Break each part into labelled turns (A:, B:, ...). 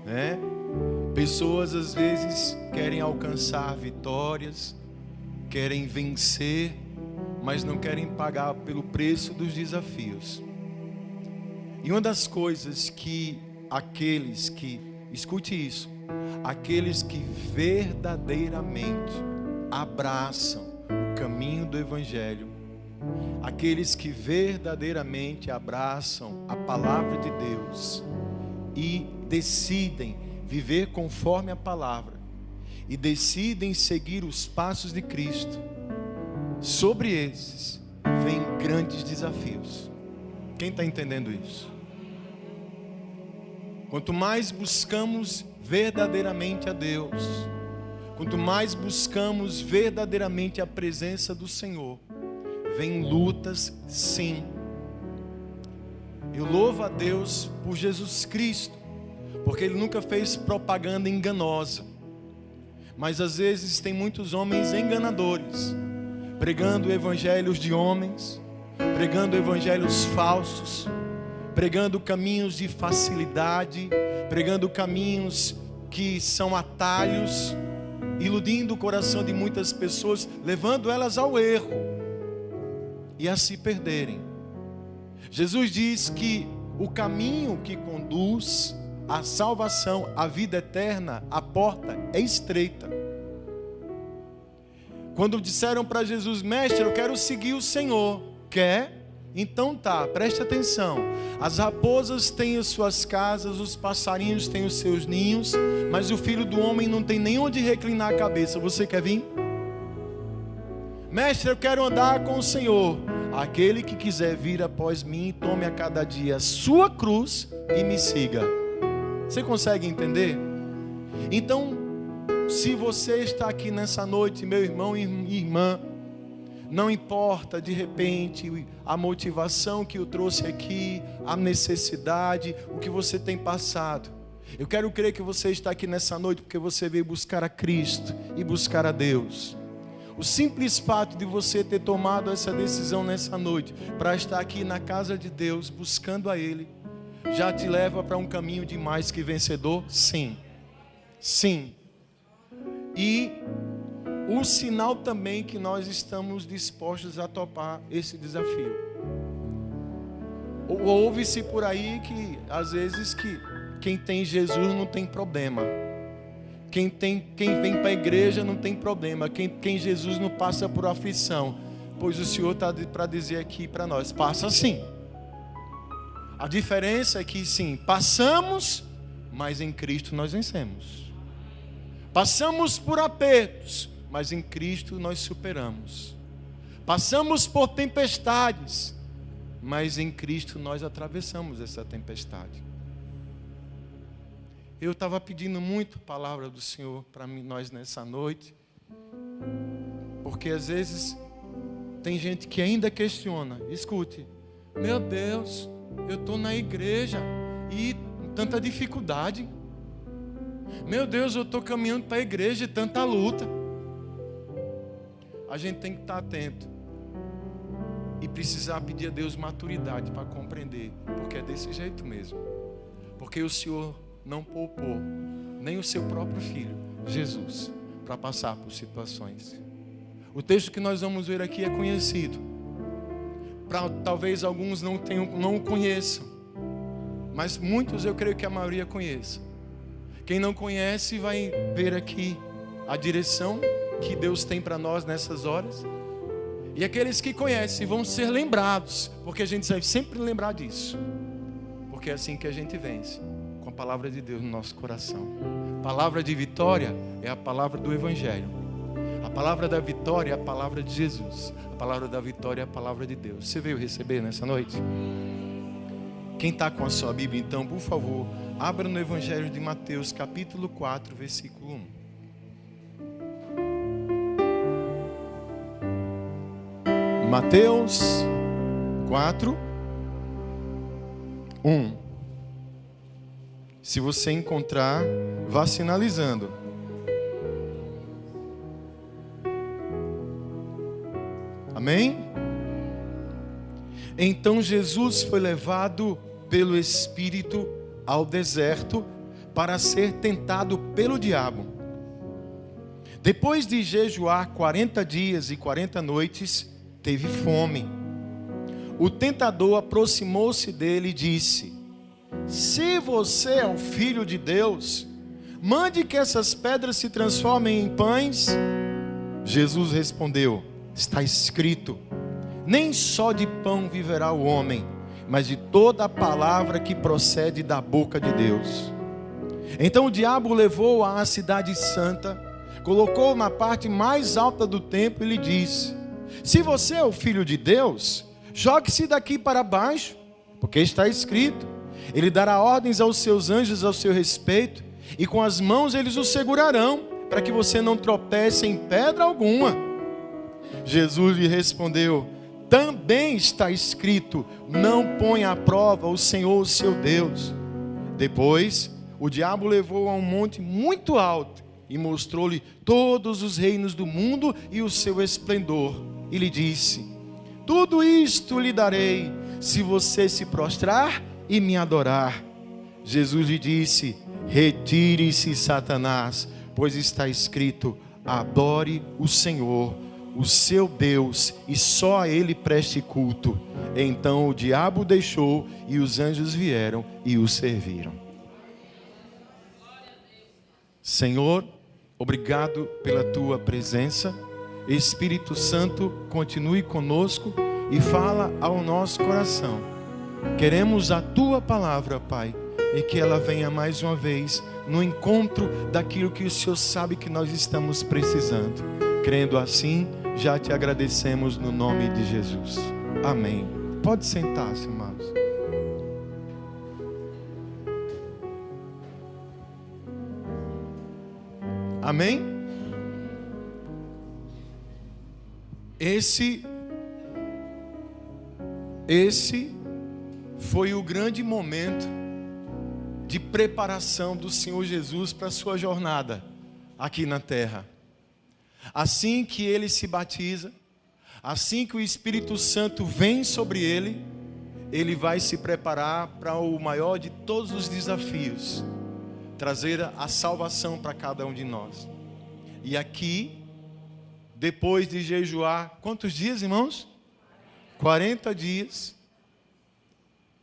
A: né? Pessoas às vezes querem alcançar vitórias, querem vencer, mas não querem pagar pelo preço dos desafios. E uma das coisas que escute isso, aqueles que verdadeiramente abraçam o caminho do Evangelho, aqueles que verdadeiramente abraçam a palavra de Deus e decidem viver conforme a palavra e decidem seguir os passos de Cristo, sobre esses vêm grandes desafios. Quem está entendendo isso? Quanto mais buscamos verdadeiramente a Deus, quanto mais buscamos verdadeiramente a presença do Senhor, vem lutas, sim. Eu louvo a Deus por Jesus Cristo, porque Ele nunca fez propaganda enganosa. Mas às vezes tem muitos homens enganadores, pregando evangelhos de homens, pregando evangelhos falsos, pregando caminhos de facilidade, pregando caminhos que são atalhos, iludindo o coração de muitas pessoas, levando elas ao erro e a se perderem. Jesus diz que o caminho que conduz à salvação, à vida eterna, a porta é estreita. Quando disseram para Jesus: mestre, eu quero seguir o Senhor. Quer? Então tá, preste atenção. As raposas têm as suas casas, os passarinhos têm os seus ninhos, mas o Filho do Homem não tem nem onde reclinar a cabeça. Você quer vir? Mestre, eu quero andar com o Senhor. Aquele que quiser vir após mim, tome a cada dia a sua cruz e me siga. Você consegue entender? Então, se você está aqui nessa noite, meu irmão e irmã, não importa de repente a motivação que o trouxe aqui, a necessidade, o que você tem passado. Eu quero crer que você está aqui nessa noite porque você veio buscar a Cristo e buscar a Deus. O simples fato de você ter tomado essa decisão nessa noite para estar aqui na casa de Deus buscando a Ele, já te leva para um caminho de mais que vencedor? Sim. Sim. E o sinal também que nós estamos dispostos a topar esse desafio. Ouve-se por aí que às vezes que quem tem Jesus não tem problema. Quem vem para a igreja não tem problema. Quem Jesus não passa por aflição. Pois o Senhor está para dizer aqui para nós: passa sim. A diferença é que sim, passamos, mas em Cristo nós vencemos. Passamos por apertos, mas em Cristo nós superamos. Passamos por tempestades, mas em Cristo nós atravessamos essa tempestade. Eu estava pedindo muito a palavra do Senhor para nós nessa noite, porque às vezes tem gente que ainda questiona. Escute, meu Deus, eu estou na igreja e tanta dificuldade. Meu Deus, eu estou caminhando para a igreja e tanta luta. A gente tem que estar atento e precisar pedir a Deus maturidade para compreender, porque é desse jeito mesmo. Porque o Senhor não poupou nem o seu próprio Filho, Jesus, para passar por situações. O texto que nós vamos ver aqui é conhecido. Talvez alguns não o conheçam, mas muitos eu creio que a maioria conheça. Quem não conhece vai ver aqui a direção que Deus tem para nós nessas horas. E aqueles que conhecem vão ser lembrados, porque a gente vai sempre lembrar disso. Porque é assim que a gente vence, com a palavra de Deus no nosso coração. Palavra de vitória é a palavra do Evangelho. A palavra da vitória é a palavra de Jesus. A palavra da vitória é a palavra de Deus. Você veio receber nessa noite? Quem está com a sua Bíblia, então, por favor, abra no Evangelho de Mateus, capítulo 4, versículo 1. Mateus 4, 1. Se você encontrar, vá sinalizando. Amém? Então Jesus foi levado pelo Espírito ao deserto para ser tentado pelo diabo. Depois de jejuar 40 dias e 40 noites, teve fome. O tentador aproximou-se dele e disse: se você é o Filho de Deus, mande que essas pedras se transformem em pães. Jesus respondeu: está escrito, nem só de pão viverá o homem, mas de toda a palavra que procede da boca de Deus. Então o diabo o levou à cidade santa, colocou na parte mais alta do templo e lhe disse: se você é o Filho de Deus, jogue-se daqui para baixo, porque está escrito, ele dará ordens aos seus anjos ao seu respeito, e com as mãos eles o segurarão, para que você não tropece em pedra alguma. Jesus lhe respondeu: também está escrito, não ponha à prova o Senhor, o seu Deus. Depois, o diabo levou a um monte muito alto, e mostrou-lhe todos os reinos do mundo e o seu esplendor, e lhe disse: tudo isto lhe darei, se você se prostrar e me adorar. Jesus lhe disse: retire-se, Satanás, pois está escrito, adore o Senhor, o seu Deus, e só a Ele preste culto. Então o diabo o deixou, e os anjos vieram e o serviram. Senhor, obrigado pela tua presença. Espírito Santo, continue conosco e fala ao nosso coração. Queremos a tua palavra, Pai, e que ela venha mais uma vez no encontro daquilo que o Senhor sabe que nós estamos precisando. Crendo assim, já te agradecemos no nome de Jesus. Amém. Pode sentar-se, amados. Amém? Esse foi o grande momento de preparação do Senhor Jesus para a sua jornada aqui na terra. Assim que ele se batiza, assim que o Espírito Santo vem sobre ele, ele vai se preparar para o maior de todos os desafios, trazer a salvação para cada um de nós. E aqui, depois de jejuar, quantos dias, irmãos? 40 dias,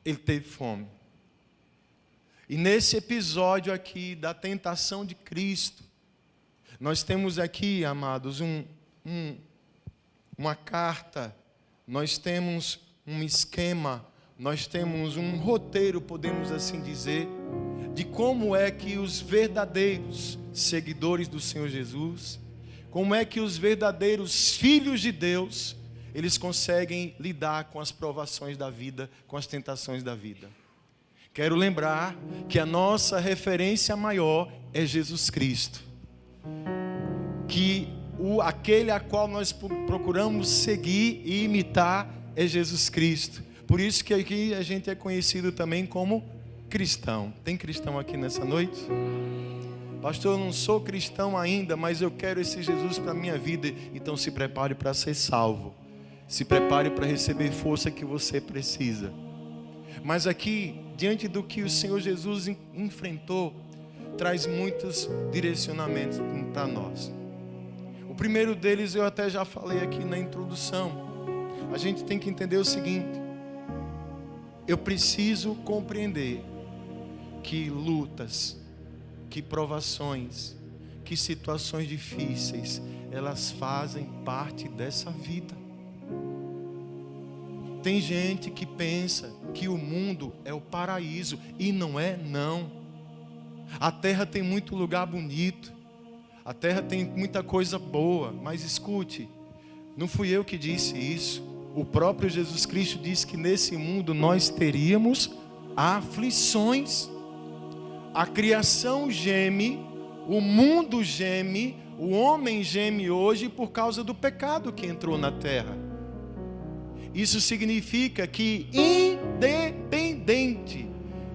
A: ele teve fome. E nesse episódio aqui da tentação de Cristo, nós temos aqui, amados, uma carta, nós temos um esquema, nós temos um roteiro, podemos assim dizer, de como é que os verdadeiros seguidores do Senhor Jesus, como é que os verdadeiros filhos de Deus, eles conseguem lidar com as provações da vida, com as tentações da vida. Quero lembrar que a nossa referência maior é Jesus Cristo. Que aquele a qual nós procuramos seguir e imitar é Jesus Cristo. Por isso que aqui a gente é conhecido também como cristão. Tem cristão aqui nessa noite? Pastor, eu não sou cristão ainda, mas eu quero esse Jesus para a minha vida. Então se prepare para ser salvo. Se prepare para receber força que você precisa. Mas aqui, diante do que o Senhor Jesus enfrentou, traz muitos direcionamentos para nós. O primeiro deles eu até já falei aqui na introdução. A gente tem que entender o seguinte: eu preciso compreender que lutas, que provações, que situações difíceis, elas fazem parte dessa vida. Tem gente que pensa que o mundo é o paraíso, e não é, não. A terra tem muito lugar bonito, a terra tem muita coisa boa, mas escute, não fui eu que disse isso. O próprio Jesus Cristo disse que nesse mundo nós teríamos aflições. A criação geme, o mundo geme, o homem geme hoje por causa do pecado que entrou na terra. Isso significa que, independente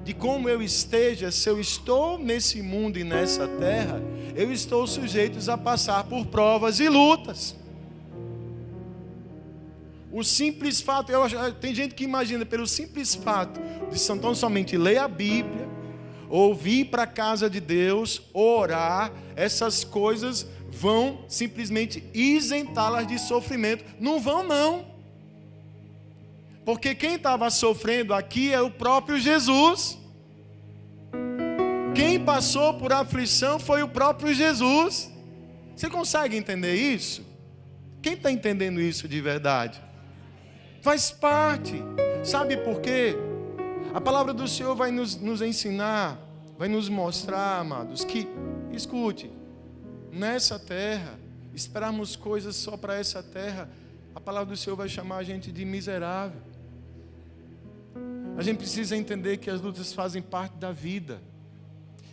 A: de como eu esteja, se eu estou nesse mundo e nessa terra, eu estou sujeito a passar por provas e lutas. O simples fato, tem gente que imagina, pelo simples fato de tão somente ler a Bíblia, ou vir para a casa de Deus, orar, essas coisas vão simplesmente isentá-las de sofrimento. Não vão, não. Porque quem estava sofrendo aqui é o próprio Jesus. Quem passou por aflição foi o próprio Jesus. Você consegue entender isso? Quem está entendendo isso de verdade? Faz parte. Sabe por quê? A palavra do Senhor vai nos ensinar, vai nos mostrar, amados, que, escute, nessa terra, esperarmos coisas só para essa terra, a palavra do Senhor vai chamar a gente de miserável. A gente precisa entender que as lutas fazem parte da vida.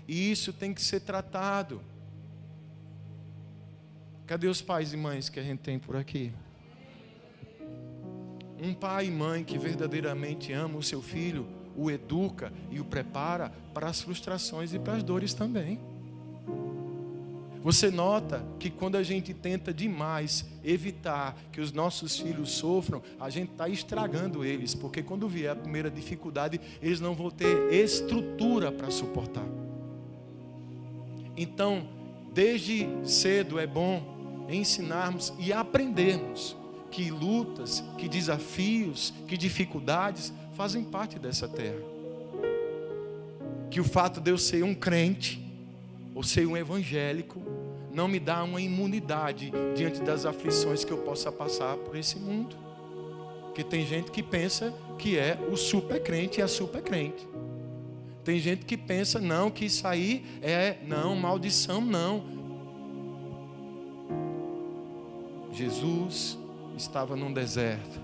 A: E isso tem que ser tratado. Cadê os pais e mães que a gente tem por aqui? Um pai e mãe que verdadeiramente ama o seu filho, o educa e o prepara para as frustrações e para as dores também. Você nota que quando a gente tenta demais evitar que os nossos filhos sofram, a gente está estragando eles, porque quando vier a primeira dificuldade, eles não vão ter estrutura para suportar. Então, desde cedo é bom ensinarmos e aprendermos que lutas, que desafios, que dificuldades fazem parte dessa terra. Que o fato de eu ser um crente ou ser um evangélico não me dá uma imunidade diante das aflições que eu possa passar por esse mundo. Porque tem gente que pensa que é o super crente e a super crente. Tem gente que pensa, não, que isso aí não, maldição não. Jesus estava num deserto.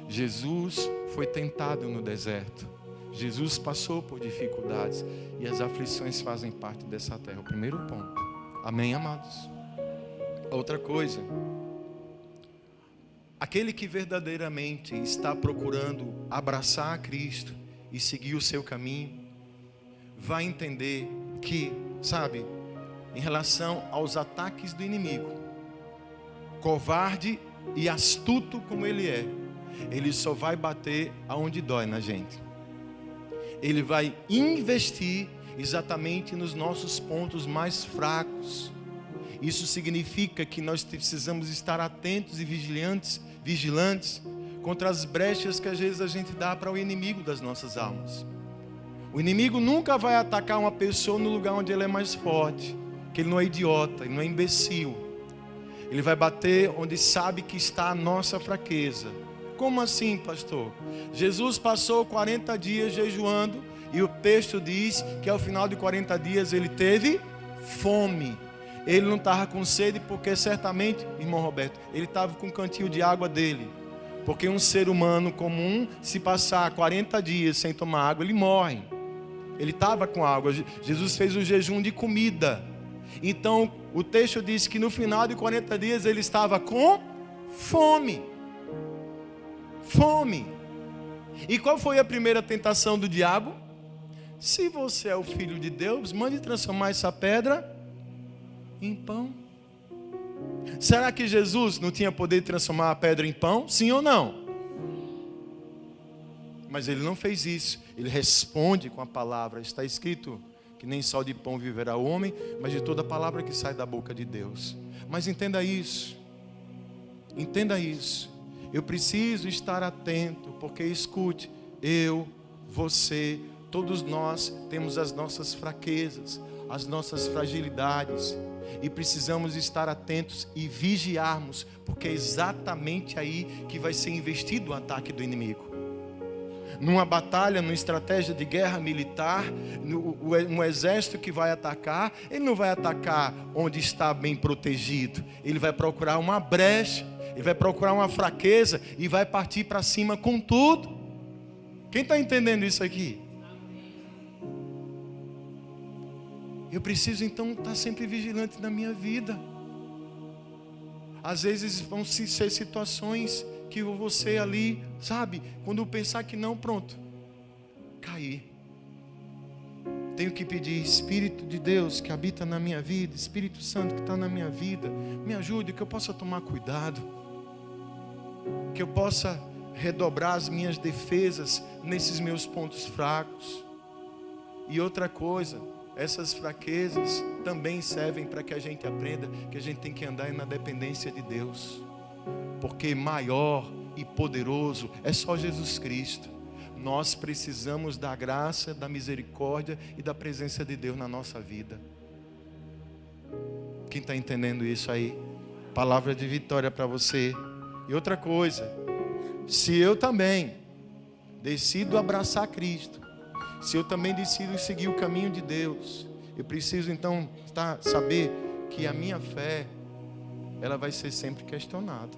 A: Jesus foi tentado no deserto. Jesus passou por dificuldades. E as aflições fazem parte dessa terra. O primeiro ponto. Amém, amados? Outra coisa. Aquele que verdadeiramente está procurando abraçar a Cristo e seguir o seu caminho, vai entender que, sabe, em relação aos ataques do inimigo, covarde e astuto como ele é, ele só vai bater aonde dói na gente. Ele vai investir exatamente nos nossos pontos mais fracos. Isso significa que nós precisamos estar atentos e vigilantes contra as brechas que às vezes a gente dá para o inimigo das nossas almas. O inimigo nunca vai atacar uma pessoa no lugar onde ele é mais forte, que ele não é idiota, ele não é imbecil. Ele vai bater onde sabe que está a nossa fraqueza. Como assim, pastor? Jesus passou 40 dias jejuando e o texto diz que ao final de 40 dias ele teve fome. Ele não estava com sede porque certamente, irmão Roberto, ele estava com um cantinho de água dele. Porque um ser humano comum, se passar 40 dias sem tomar água, ele morre. Ele estava com água. Jesus fez um jejum de comida. Então, o texto diz que no final de 40 dias ele estava com fome. Fome. E qual foi a primeira tentação do diabo? Se você é o filho de Deus, mande transformar essa pedra em pão. Será que Jesus não tinha poder de transformar a pedra em pão? Sim ou não? Mas ele não fez isso. Ele responde com a palavra. Está escrito que nem só de pão viverá o homem, mas de toda palavra que sai da boca de Deus. Mas entenda isso. Entenda isso. Eu preciso estar atento, porque escute, eu, você, todos nós temos as nossas fraquezas, as nossas fragilidades, e precisamos estar atentos e vigiarmos, porque é exatamente aí que vai ser investido o ataque do inimigo. Numa batalha, numa estratégia de guerra militar, um exército que vai atacar, ele não vai atacar onde está bem protegido, ele vai procurar uma brecha, ele vai procurar uma fraqueza e vai partir para cima com tudo. Quem está entendendo isso aqui? Eu preciso então estar sempre vigilante na minha vida. Às vezes vão ser situações que eu vou ser ali, sabe? Quando eu pensar que não, pronto, cair. Tenho que pedir, Espírito de Deus que habita na minha vida, Espírito Santo que está na minha vida, me ajude, que eu possa tomar cuidado, que eu possa redobrar as minhas defesas nesses meus pontos fracos. E outra coisa, essas fraquezas também servem para que a gente aprenda que a gente tem que andar na dependência de Deus. Porque maior e poderoso é só Jesus Cristo. Nós precisamos da graça, da misericórdia e da presença de Deus na nossa vida. Quem está entendendo isso aí? Palavra de vitória para você. E outra coisa, se eu também decido abraçar Cristo, se eu também decido seguir o caminho de Deus, eu preciso então saber que a minha fé, ela vai ser sempre questionada.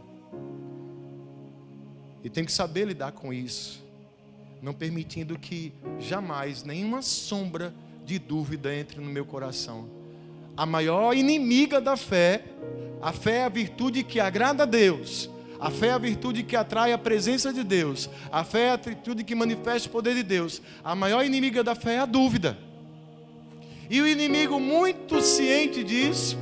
A: E tenho que saber lidar com isso, não permitindo que jamais nenhuma sombra de dúvida entre no meu coração. A maior inimiga da fé, a fé é a virtude que agrada a Deus. A fé é a virtude que atrai a presença de Deus. A fé é a virtude que manifesta o poder de Deus. A maior inimiga da fé é a dúvida. E o inimigo, muito ciente disso,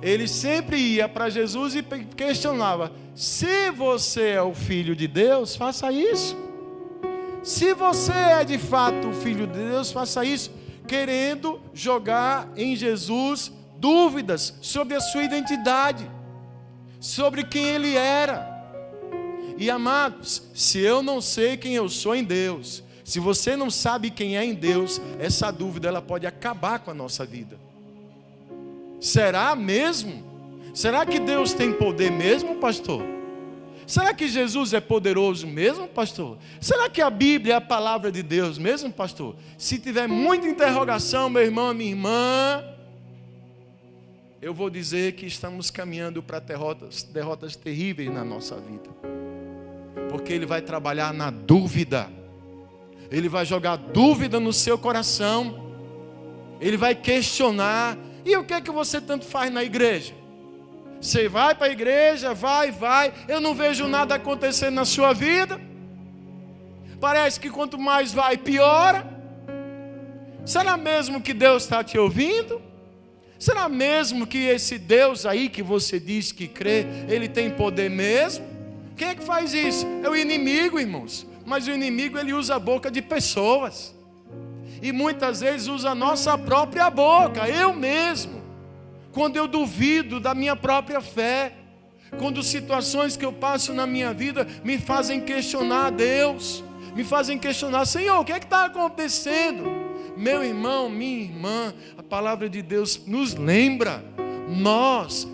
A: ele sempre ia para Jesus e questionava: se você é o Filho de Deus, faça isso. Se você é de fato o Filho de Deus, faça isso. Querendo jogar em Jesus dúvidas sobre a sua identidade, sobre quem Ele era. E amados, se eu não sei quem eu sou em Deus, se você não sabe quem é em Deus, essa dúvida ela pode acabar com a nossa vida. Será mesmo? Será que Deus tem poder mesmo, pastor? Será que Jesus é poderoso mesmo, pastor? Será que a Bíblia é a palavra de Deus mesmo, pastor? Se tiver muita interrogação, meu irmão, minha irmã, eu vou dizer que estamos caminhando para derrotas terríveis na nossa vida. Porque Ele vai trabalhar na dúvida. Ele vai jogar dúvida no seu coração. Ele vai questionar. E o que é que você tanto faz na igreja? Você vai para a igreja, vai. Eu não vejo nada acontecendo na sua vida. Parece que quanto mais vai, piora. Será mesmo que Deus está te ouvindo? Será mesmo que esse Deus aí que você diz que crê, Ele tem poder mesmo? Quem é que faz isso? É o inimigo, irmãos. Mas o inimigo, ele usa a boca de pessoas. E muitas vezes usa a nossa própria boca, eu mesmo. Quando eu duvido da minha própria fé, quando situações que eu passo na minha vida me fazem questionar a Deus, me fazem questionar: Senhor, o que é que está acontecendo? Meu irmão, minha irmã, a palavra de Deus nos lembra,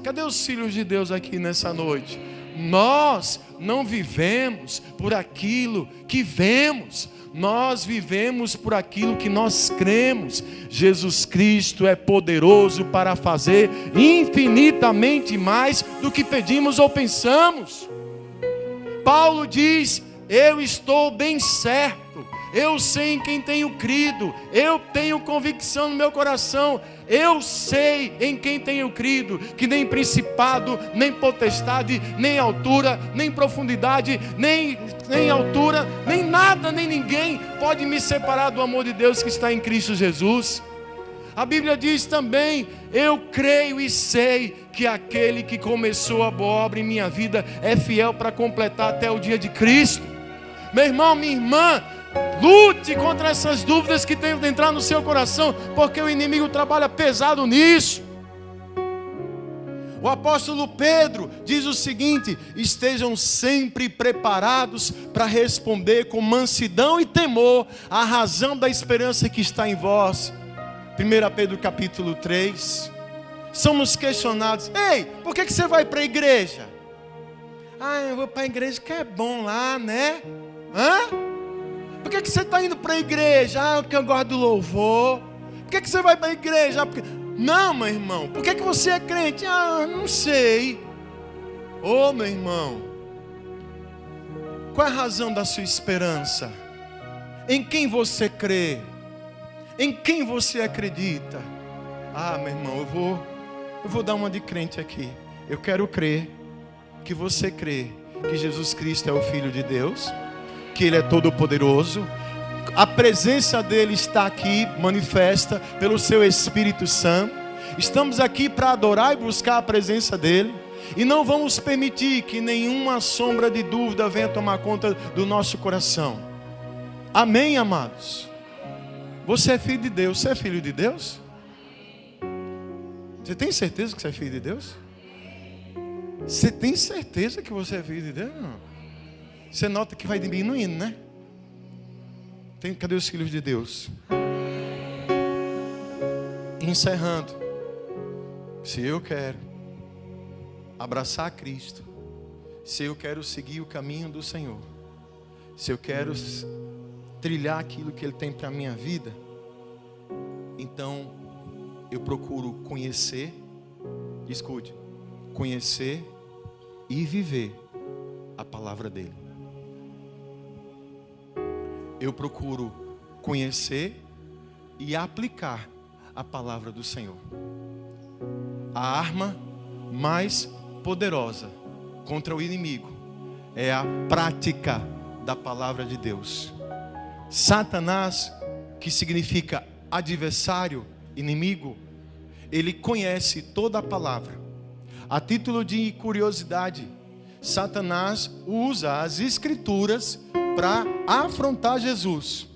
A: cadê os filhos de Deus aqui nessa noite? Nós não vivemos por aquilo que vemos, nós vivemos por aquilo que nós cremos. Jesus Cristo é poderoso para fazer infinitamente mais do que pedimos ou pensamos. Paulo diz: eu estou bem certo, eu sei em quem tenho crido, eu tenho convicção no meu coração, eu sei em quem tenho crido, que nem principado, nem potestade, nem altura, nem profundidade, nem altura, nem nada, nem ninguém pode me separar do amor de Deus que está em Cristo Jesus. A Bíblia diz também: eu creio e sei que aquele que começou a boa obra em minha vida é fiel para completar até o dia de Cristo. Meu irmão, minha irmã, lute contra essas dúvidas que tentam entrar no seu coração, porque o inimigo trabalha pesado nisso. O apóstolo Pedro diz o seguinte: estejam sempre preparados para responder com mansidão e temor à razão da esperança que está em vós. 1 Pedro capítulo 3. Somos questionados: ei, por que você vai para a igreja? Eu vou para a igreja que é bom lá, né? Por que você está indo para a igreja? Porque eu gosto do louvor. Por que você vai para a igreja? Porque... Não, meu irmão, por que você é crente? Não sei. Meu irmão, qual é a razão da sua esperança? Em quem você crê? Em quem você acredita? Meu irmão, eu vou dar uma de crente aqui. Eu quero crer que você crê que Jesus Cristo é o Filho de Deus, que Ele é todo poderoso, a presença dEle está aqui manifesta pelo seu Espírito Santo. Estamos aqui para adorar e buscar a presença dEle, e não vamos permitir que nenhuma sombra de dúvida venha tomar conta do nosso coração. Amém, amados? Você é filho de Deus. Você é filho de Deus? Você tem certeza que você é filho de Deus? Você tem certeza que você é filho de Deus? Não. Você nota que vai diminuindo, né? Cadê os filhos de Deus? Encerrando. Se eu quero abraçar Cristo, se eu quero seguir o caminho do Senhor, se eu quero trilhar aquilo que Ele tem para a minha vida, então eu procuro conhecer, escute, conhecer e viver a palavra dEle. Eu procuro conhecer e aplicar a palavra do Senhor. A arma mais poderosa contra o inimigo é a prática da palavra de Deus. Satanás, que significa adversário, inimigo, ele conhece toda a palavra. A título de curiosidade, Satanás usa as escrituras para afrontar Jesus.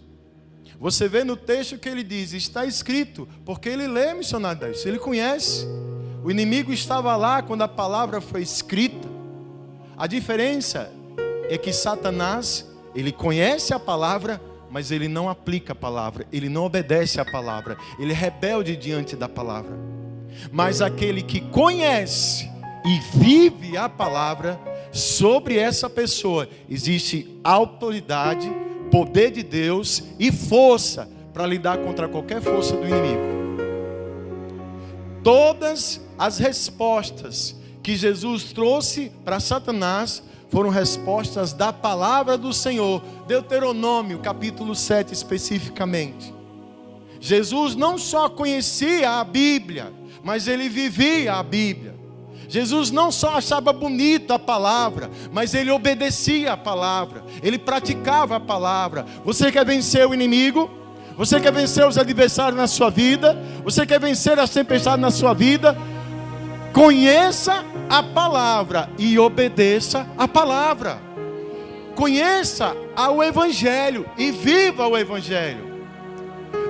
A: Você vê no texto que ele diz, está escrito, porque ele lê, missionário Deus, ele conhece. O inimigo estava lá quando a palavra foi escrita. A diferença é que Satanás, ele conhece a palavra, mas ele não aplica a palavra, ele não obedece a palavra, ele é rebelde diante da palavra. Mas aquele que conhece e vive a palavra, sobre essa pessoa existe autoridade, poder de Deus e força para lidar contra qualquer força do inimigo. Todas as respostas que Jesus trouxe para Satanás foram respostas da palavra do Senhor. Deuteronômio capítulo 7 especificamente. Jesus não só conhecia a Bíblia, mas ele vivia a Bíblia. Jesus não só achava bonita a palavra, mas ele obedecia a palavra, ele praticava a palavra. Você quer vencer o inimigo? Você quer vencer os adversários na sua vida? Você quer vencer as tempestades na sua vida? Conheça a palavra e obedeça a palavra. Conheça o Evangelho e viva o Evangelho.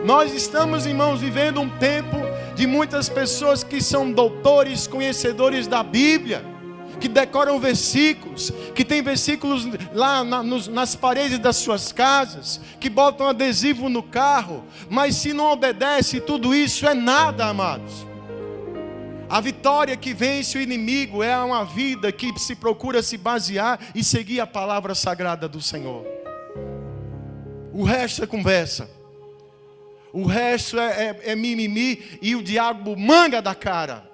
A: Nós estamos, irmãos, vivendo um tempo de muitas pessoas que são doutores, conhecedores da Bíblia, que decoram versículos, que tem versículos lá nas paredes das suas casas, que botam adesivo no carro, mas se não obedece, tudo isso é nada, amados. A vitória que vence o inimigo é uma vida que se procura se basear e seguir a palavra sagrada do Senhor. O resto é conversa. O resto é mimimi e o diabo manga da cara.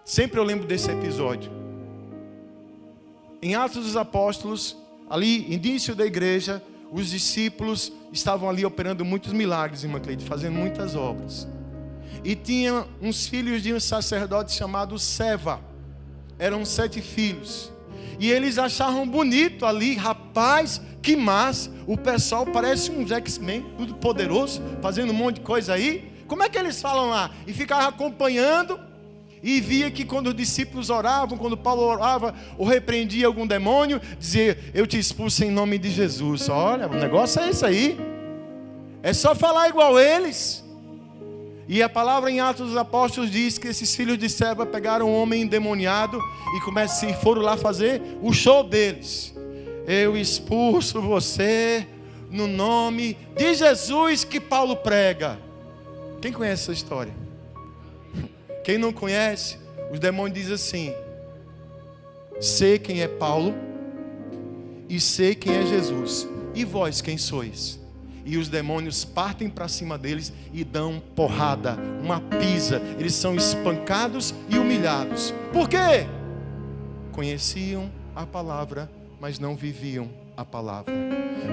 A: Sempre eu lembro desse episódio. Em Atos dos Apóstolos, ali, início da igreja, os discípulos estavam ali operando muitos milagres, irmã Cleide, fazendo muitas obras. E tinha uns filhos de um sacerdote chamado Seva. Eram 7 filhos. E eles achavam bonito ali, rapaz, que massa. O pessoal parece uns X-Men, tudo poderoso, fazendo um monte de coisa aí. Como é que eles falam lá? E ficavam acompanhando. E via que quando os discípulos oravam, quando Paulo orava ou repreendia algum demônio, dizia, eu te expulso em nome de Jesus. Olha, o negócio é isso aí. É só falar igual eles. E a palavra em Atos dos Apóstolos diz que esses filhos de Seva pegaram um homem endemoniado e foram lá fazer o show deles. Eu expulso você no nome de Jesus que Paulo prega. Quem conhece essa história? Quem não conhece, os demônios dizem assim, sei quem é Paulo e sei quem é Jesus. E vós quem sois? E os demônios partem para cima deles e dão porrada, uma pisa. Eles são espancados e humilhados. Por quê? Conheciam a palavra, mas não viviam a palavra.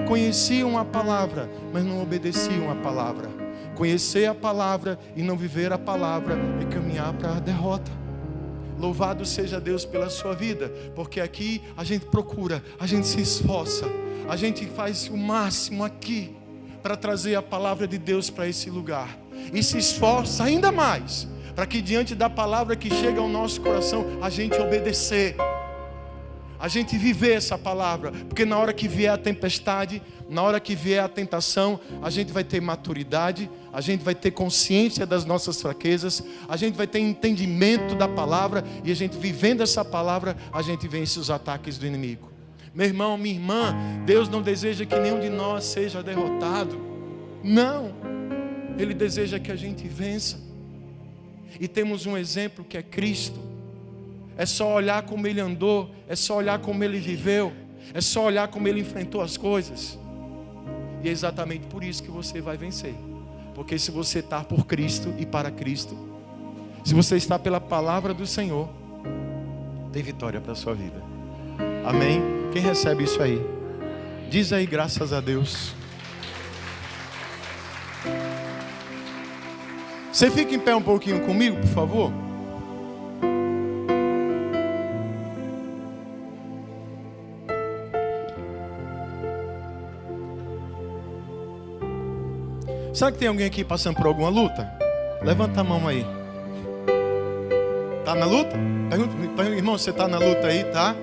A: Conheciam a palavra, mas não obedeciam a palavra. Conhecer a palavra e não viver a palavra é caminhar para a derrota. Louvado seja Deus pela sua vida, porque aqui a gente procura, a gente se esforça, a gente faz o máximo aqui para trazer a palavra de Deus para esse lugar. E se esforça ainda mais, para que diante da palavra que chega ao nosso coração, a gente obedecer. a gente viver essa palavra, porque na hora que vier a tempestade, na hora que vier a tentação, a gente vai ter maturidade, a gente vai ter consciência das nossas fraquezas, a gente vai ter entendimento da palavra, e a gente vivendo essa palavra, a gente vence os ataques do inimigo. Meu irmão, minha irmã, Deus não deseja que nenhum de nós seja derrotado. Não, Ele deseja que a gente vença. E temos um exemplo que é Cristo. É só olhar como Ele andou, é só olhar como Ele viveu, é só olhar como Ele enfrentou as coisas. E é exatamente por isso que você vai vencer. Porque se você está por Cristo e para Cristo, se você está pela palavra do Senhor, tem vitória para a sua vida. Amém? Quem recebe isso aí? Diz aí, graças a Deus. Você fica em pé um pouquinho comigo, por favor? Será que tem alguém aqui passando por alguma luta? Levanta a mão aí. Tá na luta? Pergunta, irmão, você tá na luta aí, tá?